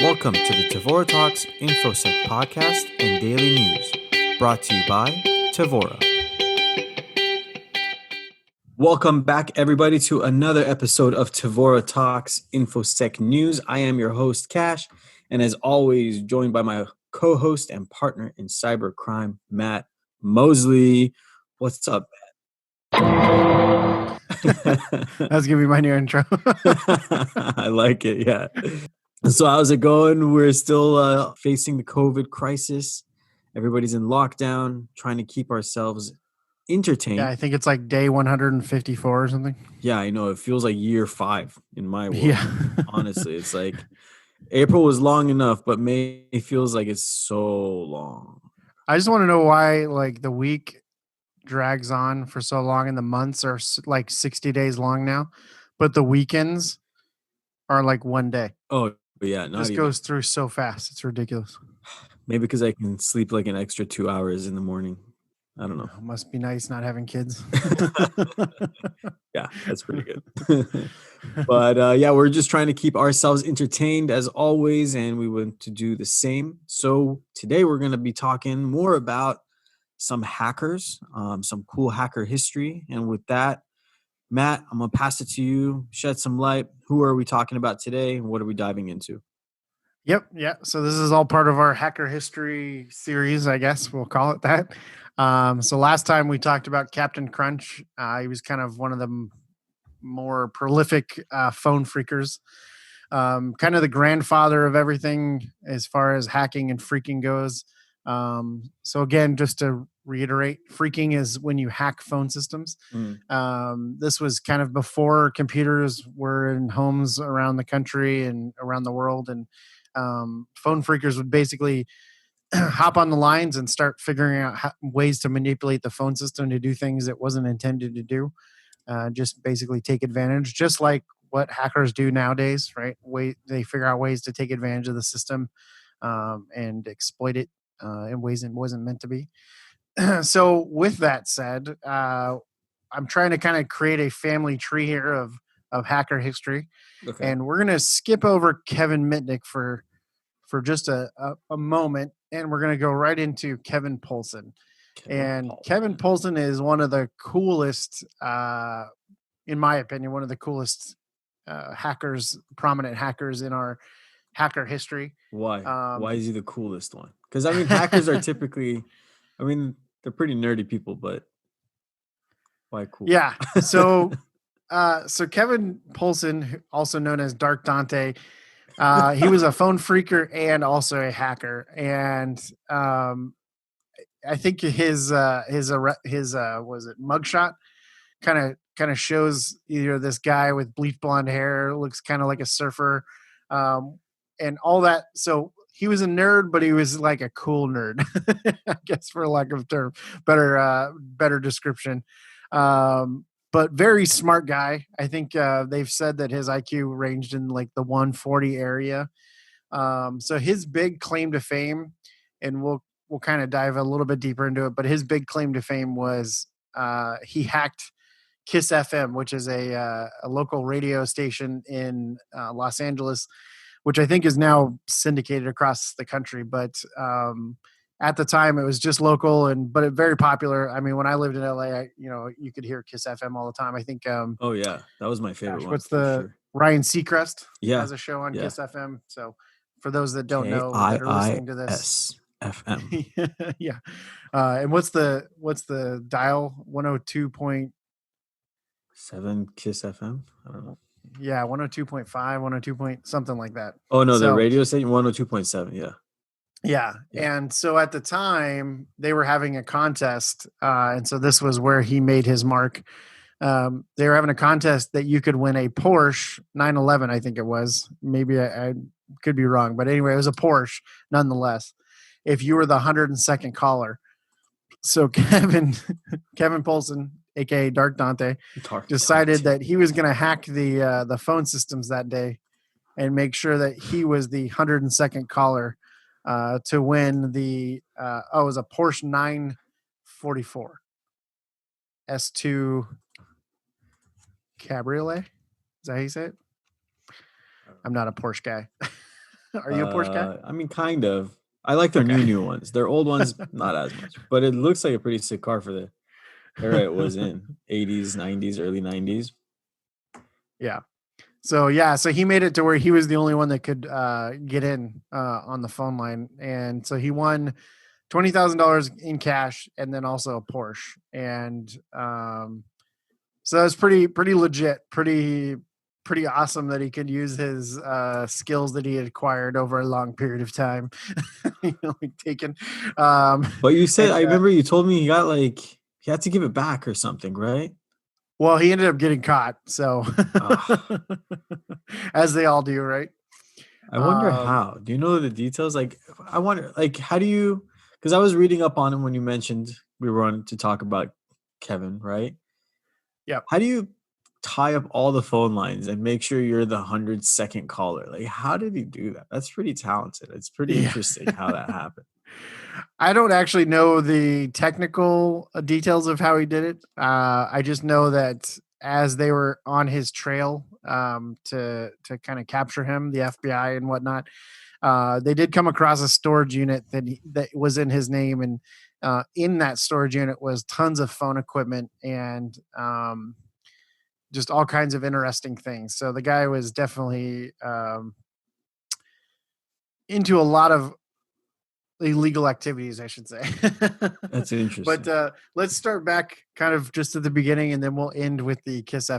Welcome to the Tevora Talks InfoSec podcast and daily news, brought to you by Tevora. Welcome back, everybody, to another episode of Tevora Talks InfoSec News. I am your host, Cash, and as always, joined by my co-host and partner in cybercrime, Matt Mosley. What's up, Matt? That's gonna be my new intro. I like it, yeah. So how's it going? We're still facing the COVID crisis. Everybody's in lockdown, trying to keep ourselves entertained. Yeah, I think it's like day 154 or something. Yeah, I know. It feels like year 5 in my world. Yeah. Honestly, it's like April was long enough, but May feels like it's so long. I just want to know why like the week drags on for so long and the months are like 60 days long now, but the weekends are like one day. Oh, yeah. This goes through so fast. It's ridiculous. Maybe because I can sleep like an extra 2 hours in the morning. I don't know. It must be nice not having kids. Yeah, that's pretty good. But yeah, we're just trying to keep ourselves entertained as always, and we want to do the same. So today we're going to be talking more about some hackers, some cool hacker history. And with that, Matt, I'm going to pass it to you. Shed some light. Who are we talking about today, and what are we diving into? Yep. Yeah. So this is all part of our hacker history series, I guess we'll call it that. So last time we talked about Captain Crunch. He was kind of one of the more prolific phone freakers, kind of the grandfather of everything as far as hacking and freaking goes. So again, just to reiterate, freaking is when you hack phone systems. This was kind of before computers were in homes around the country and around the world, and phone freakers would basically hop on the lines and start figuring out ways to manipulate the phone system to do things it wasn't intended to do. Just basically take advantage, just like what hackers do nowadays, right? They figure out ways to take advantage of the system and exploit it in ways it wasn't meant to be. So with that said, I'm trying to kind of create a family tree here of hacker history. Okay. And we're going to skip over Kevin Mitnick for just a moment, and we're going to go right into Kevin Poulsen. Kevin Poulsen is one of the coolest, in my opinion, one of the coolest prominent hackers in our hacker history. Why? Why is he the coolest one? Because, I mean, hackers are typically, I mean, they're pretty nerdy people, but why cool? Yeah. So, so Kevin Poulsen, also known as Dark Dante, he was a phone freaker and also a hacker. And I think his was it mugshot kind of shows either this guy with bleach blonde hair, looks kind of like a surfer, and all that. So he was a nerd, but he was like a cool nerd, I guess, for lack of a term, better description. But very smart guy. I think they've said that his IQ ranged in like the 140 area. So his big claim to fame, and we'll kind of dive a little bit deeper into it, but his big claim to fame was he hacked KIIS FM, which is a local radio station in Los Angeles, which I think is now syndicated across the country. But at the time, it was just local, but it very popular. I mean, when I lived in LA, you could hear KIIS FM all the time. I think. Oh yeah, that was my favorite one. What's the Ryan Seacrest? Yeah, has a show on KIIS FM. So for those that don't know, that are listening to this, FM. Yeah. And what's the dial? 102.7 KIIS FM. I don't know. Yeah, 102.5, 102 something like that. Oh no, the radio station 102.7. Yeah. Yeah. And so at the time they were having a contest. And so this was where he made his mark. They were having a contest that you could win a Porsche 911, I think it was. Maybe I could be wrong. But anyway, it was a Porsche nonetheless, if you were the 102nd caller. So Kevin Poulsen, aka Dark Dante, decided that he was going to hack the phone systems that day and make sure that he was the 102nd caller to win the it was a Porsche 944 S2 Cabriolet. Is that how you say it? I'm not a Porsche guy. Are you a Porsche guy? I mean, kind of. I like their Okay. new ones. Their old ones, not as much. But it looks like a pretty sick car for the era it was in. 80s, 90s, early 90s. Yeah. So he made it to where he was the only one that could get in on the phone line, and so he won $20,000 in cash, and then also a Porsche, and so it's pretty legit, pretty awesome that he could use his skills that he had acquired over a long period of time. Like taken, But you said, and I remember you told me he had to give it back or something, right? well, he ended up getting caught. So Ugh. as they all do, right? I wonder Um, how. Do you know the details? Like, I wonder, like, how do you? Because I was reading up on him when you mentioned we were on to talk about Kevin, right? yeah. How do you tie up all the phone lines and make sure you're the 100-second caller? Like, how did he do that? That's pretty talented. It's pretty Yeah. interesting how that happened. I don't actually know the technical details of how he did it. I just know that as they were on his trail to kind of capture him, the FBI and whatnot, they did come across a storage unit that was in his name, and in that storage unit was tons of phone equipment and just all kinds of interesting things. So the guy was definitely into a lot of illegal activities, I should say. That's But interesting. let's start back kind of just at the beginning, and then we'll end with the KIIS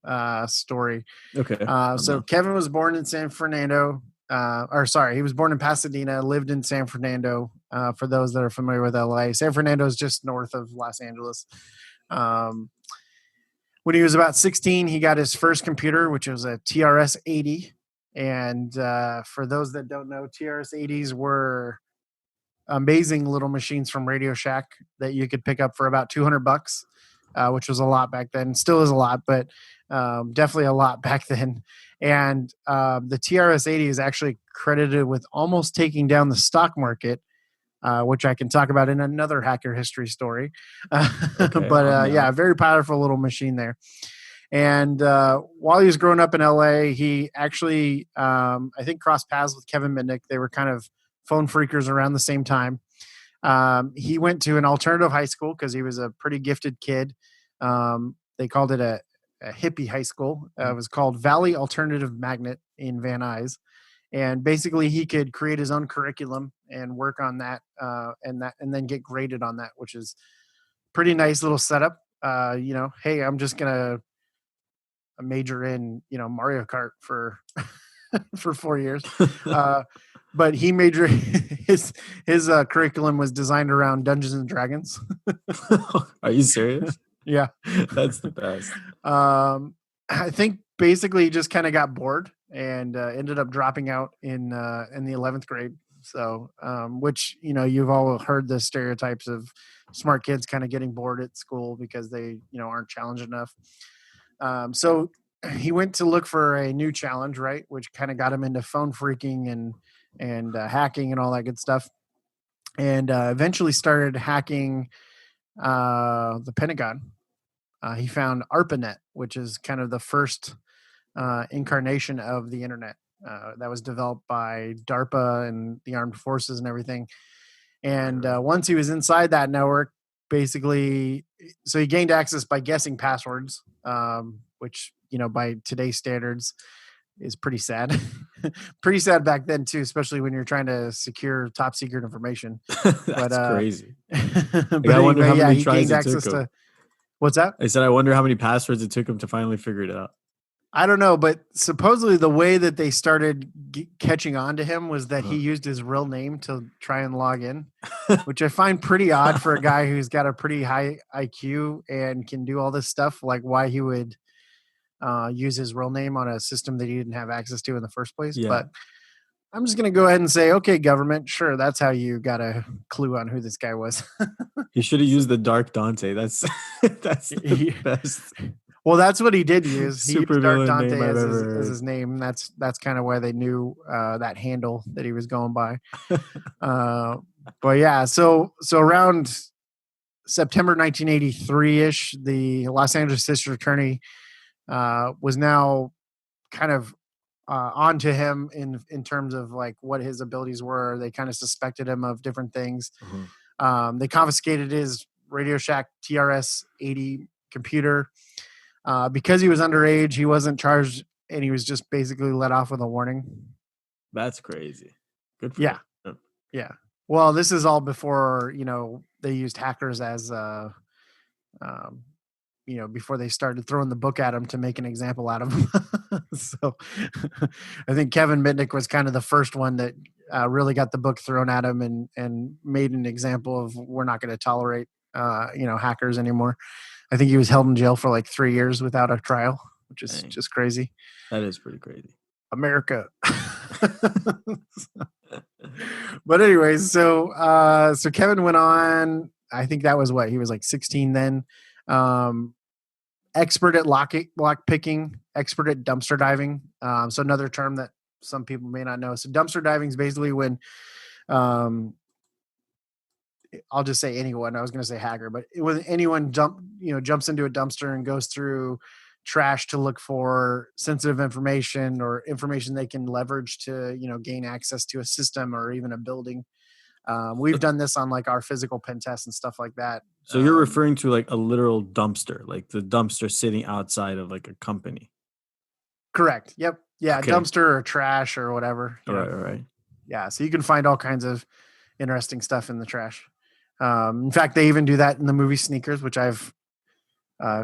FM story. Okay, I'm So down. Kevin was born in San Fernando, or sorry, he was born in Pasadena, lived in San Fernando. For those that are familiar with LA, San Fernando is just north of Los Angeles. Um, when he was about 16, he got his first computer, which was a TRS 80. And for those that don't know, TRS 80s were amazing little machines from Radio Shack that you could pick up for about $200, which was a lot back then. Still is a lot, but definitely a lot back then. And the TRS 80 is actually credited with almost taking down the stock market, which I can talk about in another hacker history story. Okay, But I'm yeah, a down. very powerful little machine there. And while he was growing up in LA, he actually, I think, crossed paths with Kevin Mitnick. They were kind of phone freakers around the same time. He went to an alternative high school because he was a pretty gifted kid. They called it a hippie high school. It was called Valley Alternative Magnet in Van Nuys. And basically, he could create his own curriculum and work on that, and then get graded on that, which is pretty nice little setup. Hey, I'm just gonna major in Mario Kart for for 4 years. But he majored his curriculum was designed around Dungeons and Dragons. Are you serious? Yeah. That's the best. I think basically he just kind of got bored and ended up dropping out in the 11th grade. So, which you've all heard the stereotypes of smart kids kind of getting bored at school because they aren't challenged enough. So he went to look for a new challenge, right? Which kind of got him into phone freaking and hacking and all that good stuff. And eventually started hacking the Pentagon. He found ARPANET, which is kind of the first incarnation of the internet that was developed by DARPA and the armed forces and everything. And once he was inside that network, basically, so he gained access by guessing passwords, which by today's standards is pretty sad. Pretty sad back then too, especially when you're trying to secure top secret information. But That's crazy. Like, but I wonder anyway, how yeah, many he tries gained it took access him. to what's that? I said, I wonder how many passwords it took him to finally figure it out. I don't know, but supposedly the way that they started catching on to him was that he used his real name to try and log in, which I find pretty odd for a guy who's got a pretty high IQ and can do all this stuff. Like why he would use his real name on a system that he didn't have access to in the first place. Yeah. But I'm just going to go ahead and say, okay, government, sure, that's how you got a clue on who this guy was. He should have used the Dark Dante. That's the best Well, that's what he did use. He super used Dark villain Dante name I've as ever his name. That's kind of why they knew that handle that he was going by. heard. But yeah, so around September 1983 ish, the Los Angeles District Attorney was now kind of onto him in terms of like what his abilities were. They kind of suspected him of different things. They confiscated his Radio Shack TRS-80 computer. Because he was underage, he wasn't charged, and he was just basically let off with a warning. That's crazy. Good for Yeah. him. Yeah. Well, this is all before, they used hackers as, before they started throwing the book at him to make an example out of him. So I think Kevin Mitnick was kind of the first one that really got the book thrown at him and made an example of, we're not going to tolerate, hackers anymore. I think he was held in jail for like 3 years without a trial, which is just crazy. That is pretty crazy. America. But anyways, so Kevin went on, I think that was what, he was like 16 then. Expert at lock picking, expert at dumpster diving. So another term that some people may not know. So dumpster diving is basically when, I'll just say anyone. I was going to say hacker, but when anyone jumps into a dumpster and goes through trash to look for sensitive information or information they can leverage to, gain access to a system or even a building. We've done this on like our physical pen tests and stuff like that. So you're referring to like a literal dumpster, like the dumpster sitting outside of like a company. Correct. Yep. Yeah. Okay. Dumpster or trash or whatever. All right. Yeah. So you can find all kinds of interesting stuff in the trash. In fact, they even do that in the movie Sneakers, which I've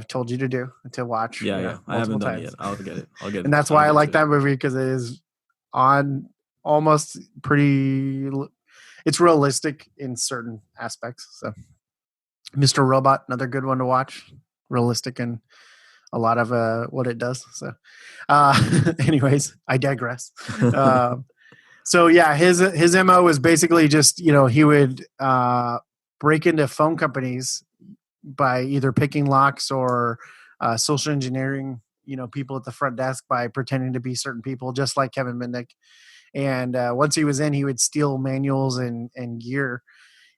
told you to watch. Yeah. I haven't done it yet. I'll get it. And that's why I like that movie, because it is on almost it's realistic in certain aspects. So Mr. Robot, another good one to watch. Realistic in a lot of what it does. So anyways, I digress. So yeah, his MO was basically just, he would break into phone companies by either picking locks or social engineering, people at the front desk by pretending to be certain people, just like Kevin Mitnick. And once he was in, he would steal manuals and gear.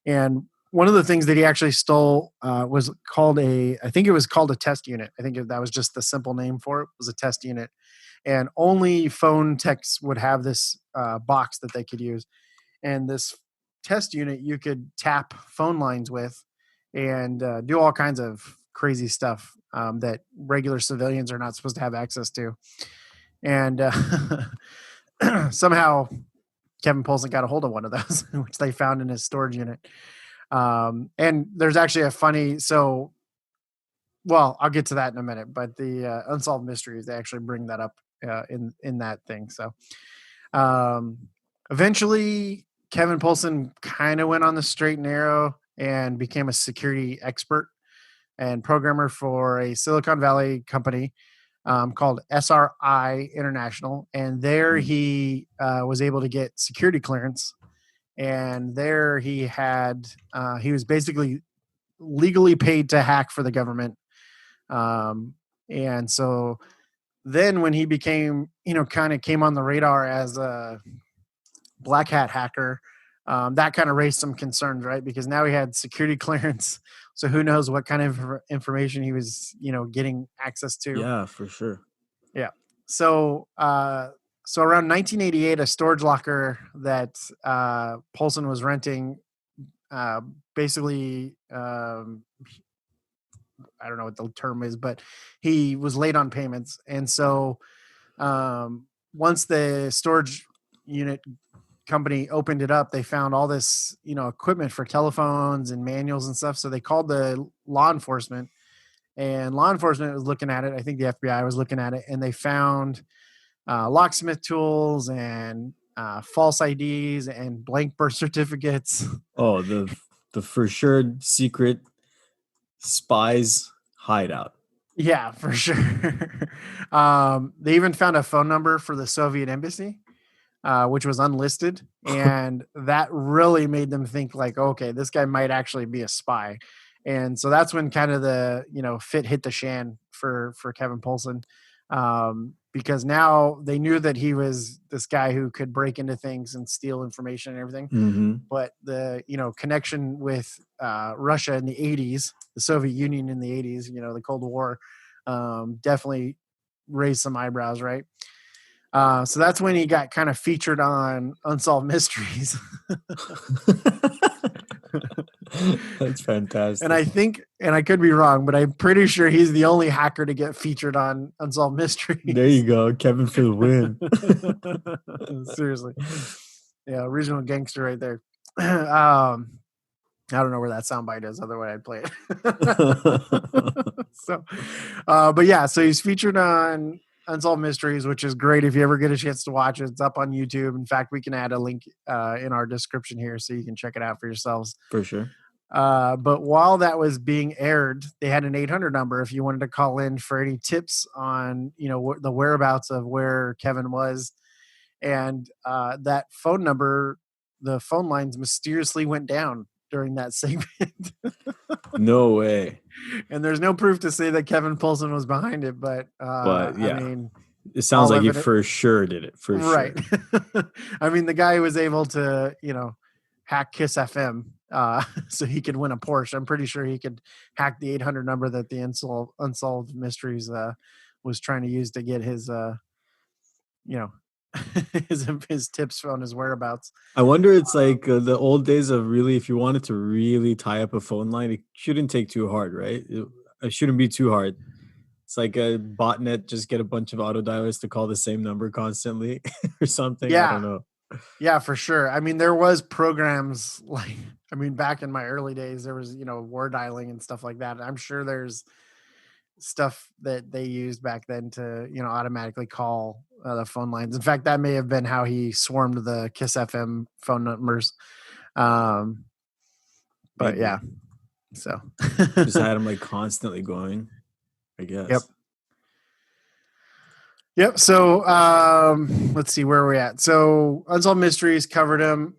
And one of the things that he actually stole was called I think it was called a test unit. I think that was just the simple name for it, was a test unit. And only phone techs would have this box that they could use. And this test unit you could tap phone lines with and do all kinds of crazy stuff that regular civilians are not supposed to have access to. And somehow Kevin Poulsen got a hold of one of those, which they found in his storage unit. And there's actually a funny, I'll get to that in a minute, but the Unsolved Mysteries, they actually bring that up in that thing. So eventually Kevin Poulsen kind of went on the straight and narrow and became a security expert and programmer for a Silicon Valley company called SRI International. And there he was able to get security clearance. And there he was basically legally paid to hack for the government. And so then when he became, kind of came on the radar as a black hat hacker, that kind of raised some concerns, right? Because now he had security clearance. So who knows what kind of information he was, getting access to. Yeah, for sure. Yeah. So around 1988, a storage locker that Poulsen was renting, basically, I don't know what the term is, but he was late on payments. And so once the storage unit company opened it up, they found all this, equipment for telephones and manuals and stuff. So they called the law enforcement, and law enforcement was looking at it. I think the FBI was looking at it, and they found locksmith tools and false IDs and blank birth certificates. Oh, the for sure secret spies hideout. Yeah, for sure. They even found a phone number for the Soviet embassy, which was unlisted. And that really made them think like, okay, this guy might actually be a spy. And so that's when kind of the, fit hit the shan for Kevin Poulsen. Because now they knew that he was this guy who could break into things and steal information and everything. Mm-hmm. But the, connection with Russia in the 80s, the Soviet Union in the 80s, the Cold War, definitely raised some eyebrows, right? So that's when he got kind of featured on Unsolved Mysteries. That's And fantastic. I think, and I could be wrong, but I'm pretty sure he's the only hacker to get featured on Unsolved There you Mysteries. go, Kevin for the win. Seriously. Yeah, original gangster right there. I don't know where that soundbite is. Otherwise, I'd play it. So, but yeah, so he's featured on Unsolved Mysteries, which is great. If you ever get a chance to watch it, it's up on YouTube. In fact, we can add a link in our description here so you can check it out for yourselves. For sure. But while that was being aired, they had an 800 number if you wanted to call in for any tips on, the whereabouts of where Kevin was. And that phone number, the phone lines mysteriously went down during that segment. No way. And there's no proof to say that Kevin Poulsen was behind it, but Yeah, I mean, it sounds like he for sure did it. For right. Sure. I mean, the guy was able to, hack KIIS FM so he could win a Porsche. I'm pretty sure he could hack the 800 number that the Unsolved Mysteries was trying to use to get his, his tips on his whereabouts. I wonder, it's like the old days of really, if you wanted to really tie up a phone line, it shouldn't take too hard, right? It shouldn't be too hard. It's like a botnet, just get a bunch of auto dialers to call the same number constantly or something. Yeah. I don't know. Yeah, for sure. I mean, there was programs back in my early days, there was, war dialing and stuff like that. I'm sure there's stuff that they used back then to, automatically call the phone lines. In fact, that may have been how he swarmed the KIIS FM phone numbers. But Maybe. yeah, so just had him constantly going, I guess. Yep. So let's see, where are we at? So Unsolved Mysteries covered him.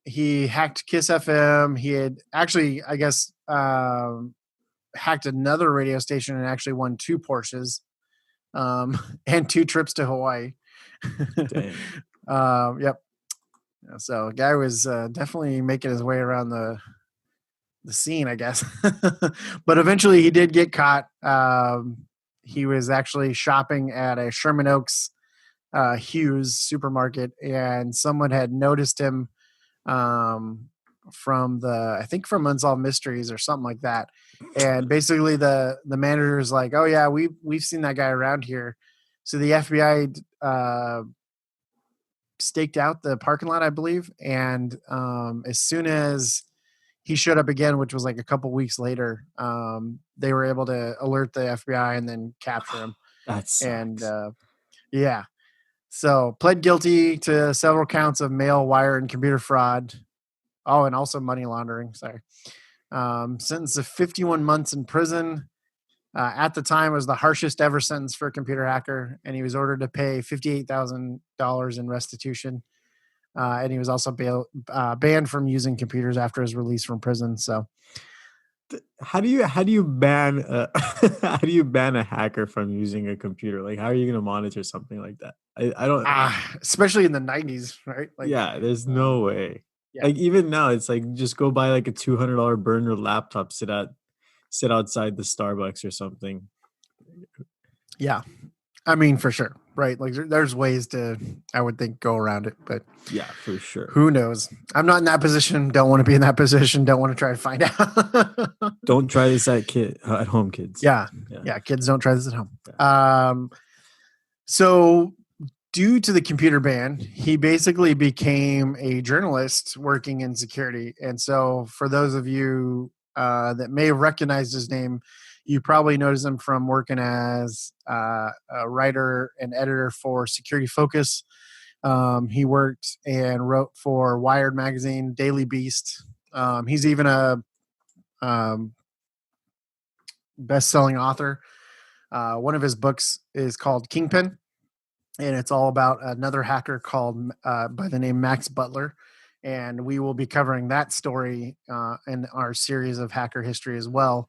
He hacked KIIS FM. He had actually, I guess, hacked another radio station and actually won 2 Porsches and 2 trips to Hawaii. Dang. Yep. So the guy was definitely making his way around the scene, I guess. But eventually he did get caught. He was actually shopping at a Sherman Oaks Hughes supermarket, and someone had noticed him from Unsolved Mysteries or something like that. And basically the manager is like, "Oh yeah, we've seen that guy around here." So the FBI staked out the parking lot, I believe, and as soon as he showed up again, which was like a couple weeks later, they were able to alert the FBI and then capture him. That sucks. And yeah, so pled guilty to several counts of mail, wire, and computer fraud. Oh, and also money laundering. Sorry. Sentence of 51 months in prison. At the time, it was the harshest ever sentence for a computer hacker, and he was ordered to pay $58,000 in restitution. And he was also banned from using computers after his release from prison. So, how do you ban how do you ban a hacker from using a computer? Like, how are you going to monitor something like that? I don't. Especially in the 90s, right? Yeah, there's no way. Yeah. Like even now, it's like just go buy like a $200 burner laptop, sit outside the Starbucks or something. Yeah, I mean, for sure, right? Like there's ways to, I would think, go around it, but yeah, for sure. Who knows? I'm not in that position. Don't want to be in that position. Don't want to try to find out. Don't try this at home, kids. Yeah. Kids, don't try this at home. Yeah. So due to the computer ban, he basically became a journalist working in security. And so for those of you that may have recognized his name, you probably noticed him from working as a writer and editor for Security Focus. He worked and wrote for Wired Magazine, Daily Beast. He's even a best-selling author. One of his books is called Kingpin, and it's all about another hacker called by the name Max Butler. And we will be covering that story in our series of hacker history as well,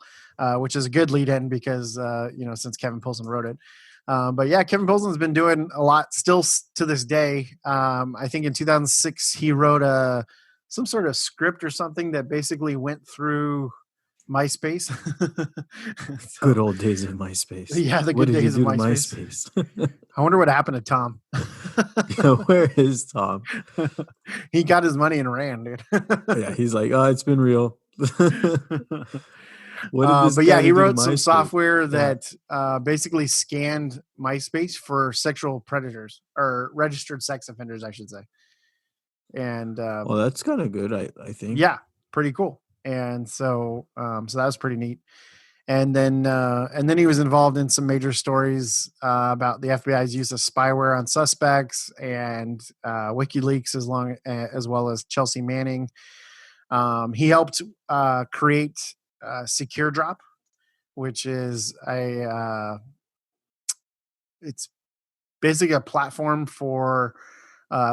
which is a good lead-in because, since Kevin Poulsen wrote it. But yeah, Kevin Poulsen's been doing a lot still to this day. I think in 2006, he wrote some sort of script or something that basically went through MySpace. Good So, old days of MySpace. yeah, the What good did he days of do to MySpace. MySpace? I wonder what happened to Tom. Yeah, where is Tom? He got his money and ran, dude. Yeah, he's like, oh, it's been real. What did this But yeah, guy he do to wrote some MySpace? software Yeah. that basically scanned MySpace for sexual predators or registered sex offenders, I should say. And Well, that's kind of good, I think. yeah, pretty cool. And so that was pretty neat. And then he was involved in some major stories about the FBI's use of spyware on suspects and WikiLeaks, as well as Chelsea Manning. He helped create Secure Drop, which is it's basically a platform for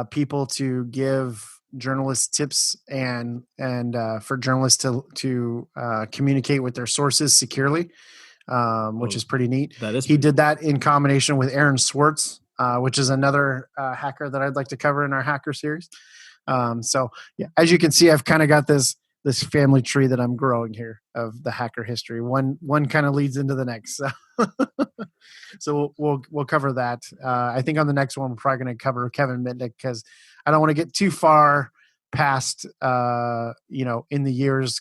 people to give journalists tips and for journalists to communicate with their sources securely, which is pretty neat. That is He pretty did cool. that in combination with Aaron Swartz, which is another hacker that I'd like to cover in our hacker series. So yeah, as you can see, I've kind of got this family tree that I'm growing here of the hacker history. One kind of leads into the next. So, so we'll cover that. I think on the next one we're probably going to cover Kevin Mitnick because I don't want to get too far past in the years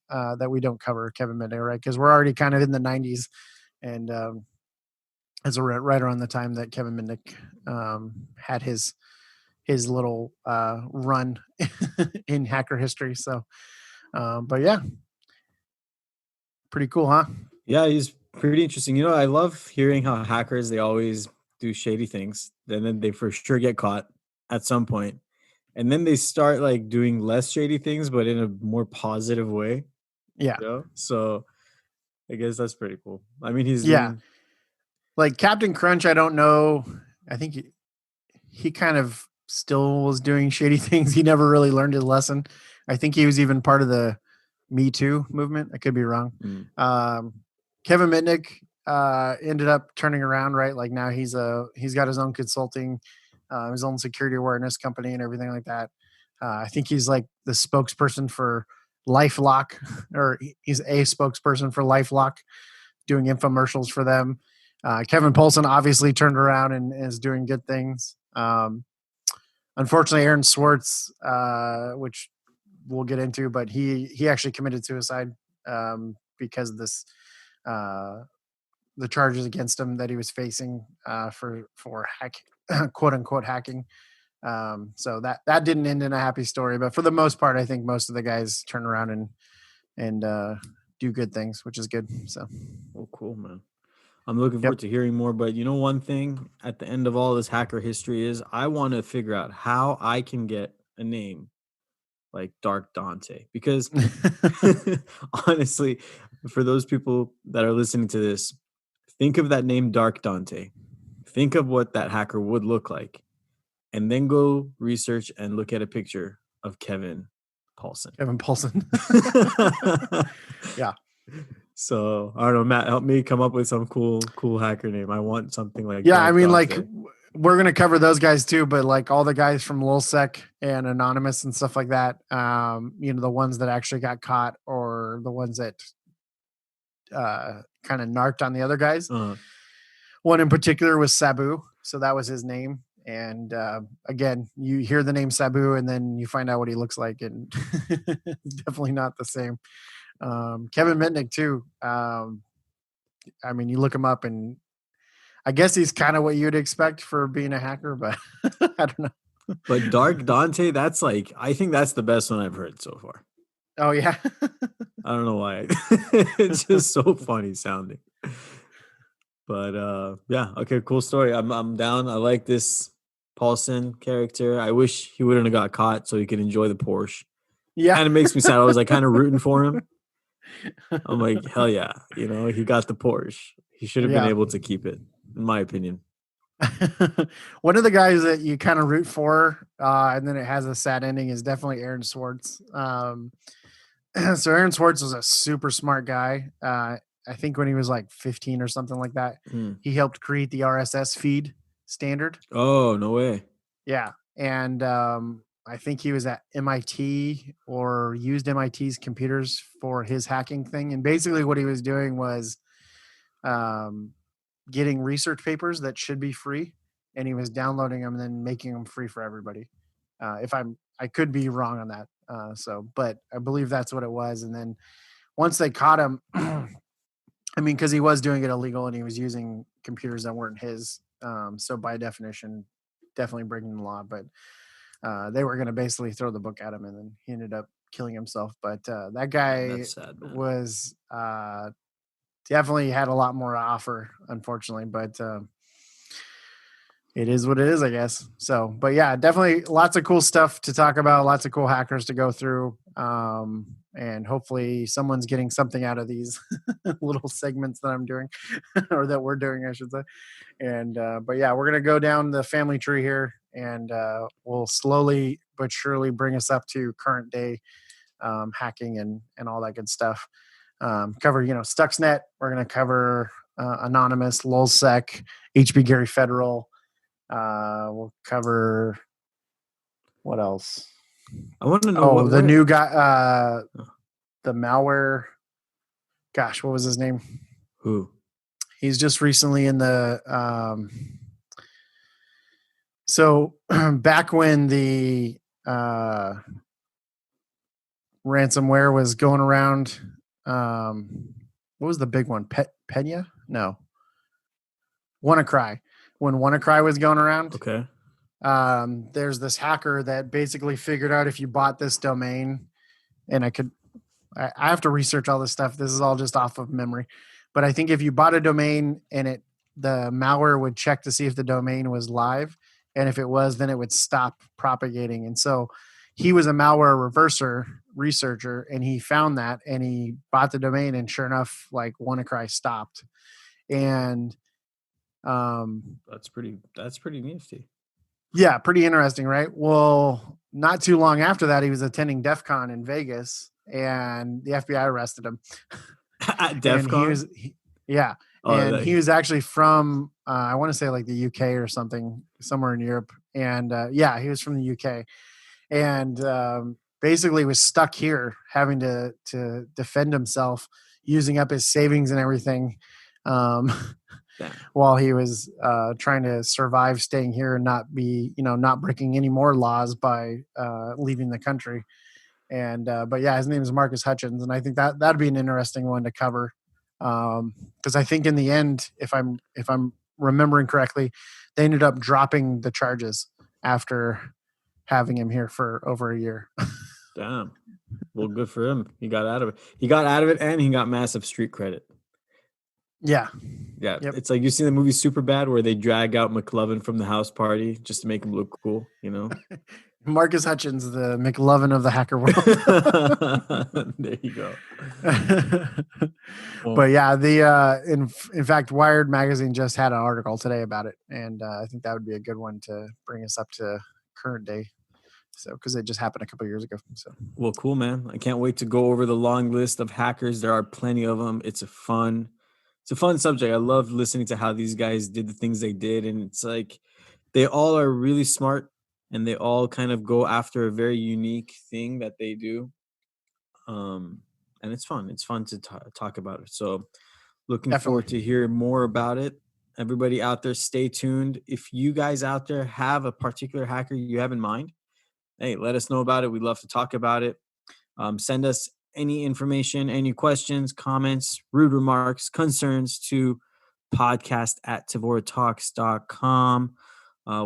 that we don't cover Kevin Mitnick, right? Because we're already kind of in the 90s, and it's right around the time that Kevin Mitnick had his little run in hacker history. So, but yeah, pretty cool, huh? Yeah, he's pretty interesting. I love hearing how hackers, they always do shady things. Then they for sure get caught at some point. And then they start like doing less shady things, but in a more positive way. Yeah. So I guess that's pretty cool. I mean, he's Yeah. doing Like Captain Crunch, I don't know. I think he kind of still was doing shady things. He never really learned his lesson. I think he was even part of the Me Too movement. I could be wrong. Kevin Mitnick ended up turning around, right? Like now he's got his own consulting, his own security awareness company and everything like that. I think he's like the spokesperson for LifeLock, or he's a spokesperson for LifeLock, doing infomercials for them. Kevin Poulsen obviously turned around and is doing good things. Unfortunately, Aaron Swartz, which we'll get into, but he actually committed suicide because of this, the charges against him that he was facing for quote unquote hacking. So that didn't end in a happy story, but for the most part, I think most of the guys turn around and do good things, which is good. So, cool, man. I'm looking forward to hearing more. But one thing at the end of all this hacker history is I want to figure out how I can get a name like Dark Dante, because honestly, for those people that are listening to this, think of that name Dark Dante. Think of what that hacker would look like, and then go research and look at a picture of Kevin Poulsen. Yeah. So I don't know, Matt, help me come up with some cool hacker name. I want something like Dark I mean, Dante. Like we're gonna cover those guys too, but like all the guys from Lulsec and Anonymous and stuff like that, the ones that actually got caught or the ones that kind of narked on the other guys. One in particular was Sabu, so that was his name. And again, you hear the name Sabu and then you find out what he looks like, and it's definitely not the same. Kevin Mitnick too. I mean, you look him up and I guess he's kind of what you'd expect for being a hacker, but I don't know. But Dark Dante, that's I think that's the best one I've heard so far. Oh yeah. I don't know why. It's just so funny sounding. But yeah, okay, cool story. I'm down. I like this Paulson character. I wish he wouldn't have got caught so he could enjoy the Porsche. Yeah. Kind of makes me sad. I was kind of rooting for him. I'm like, hell yeah, he got the Porsche. He should have been able to keep it, in my opinion. One of the guys that you kind of root for, and then it has a sad ending, is definitely Aaron Swartz. So Aaron Swartz was a super smart guy. I think when he was like 15 or something like that, he helped create the RSS feed standard. Oh, no way. Yeah. And I think he was at MIT or used MIT's computers for his hacking thing. And basically what he was doing was getting research papers that should be free, and he was downloading them and then making them free for everybody. I could be wrong on that. But I believe that's what it was. And then once they caught him, I mean, because he was doing it illegal and he was using computers that weren't his. So by definition, definitely breaking the law. But they were going to basically throw the book at him, and then he ended up killing himself. But that guy was definitely had a lot more to offer, unfortunately. But it is what it is, I guess. So, but yeah, definitely lots of cool stuff to talk about, lots of cool hackers to go through. And hopefully someone's getting something out of these little segments that I'm doing or that we're doing, I should say. And, but yeah, we're going to go down the family tree here, and we'll slowly but surely bring us up to current day hacking and all that good stuff. Cover, Stuxnet. We're going to cover Anonymous, LulzSec, HB Gary Federal. We'll cover what else? I want to know the new guy, the malware. Gosh, what was his name? Who? He's just recently in the. So back when the ransomware was going around, what was the big one? Pena? No. WannaCry. When WannaCry was going around. Okay. There's this hacker that basically figured out if you bought this domain, and I have to research all this stuff. This is all just off of memory, but I think if you bought a domain and the malware would check to see if the domain was live, and if it was, then it would stop propagating. And so he was a malware researcher, and he found that, and he bought the domain, and sure enough, like WannaCry stopped. And that's pretty nifty. Yeah, pretty interesting, right? Well, not too long after that, he was attending DEF CON in Vegas, and the FBI arrested him. At DEF CON? Yeah. He was actually from, I want to say like the UK or something, somewhere in Europe. And he was from the UK. And basically was stuck here having to defend himself, using up his savings and everything. While he was trying to survive staying here and not breaking any more laws by leaving the country. And but yeah, his name is Marcus Hutchins, and I think that'd be an interesting one to cover, because I think in the end, if I'm remembering correctly, they ended up dropping the charges after having him here for over a year. Damn. Well, good for him. He got out of it. He got out of it, and he got massive street credit. Yeah. Yeah. Yep. It's like you see the movie Superbad where they drag out McLovin from the house party just to make him look cool, Marcus Hutchins, the McLovin of the hacker world. There you go. But yeah, in fact, Wired magazine just had an article today about it, and I think that would be a good one to bring us up to current day. So, because it just happened a couple of years ago. So, well, cool, man. I can't wait to go over the long list of hackers. There are plenty of them. It's a fun subject. I love listening to how these guys did the things they did. And it's like, they all are really smart, and they all kind of go after a very unique thing that they do. And it's fun. It's fun to talk about it. So looking forward to hear more about it. Everybody out there, stay tuned. If you guys out there have a particular hacker you have in mind, hey, let us know about it. We'd love to talk about it. Send us any information, any questions, comments, rude remarks, concerns to podcast@tevoratalks.com.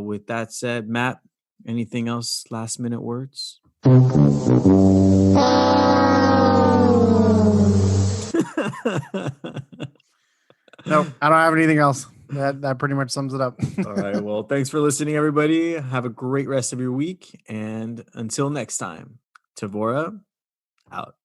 With that said, Matt, anything else? Last minute words? No, I don't have anything else. That pretty much sums it up. All right. Well, thanks for listening, everybody. Have a great rest of your week. And until next time, Tevora out.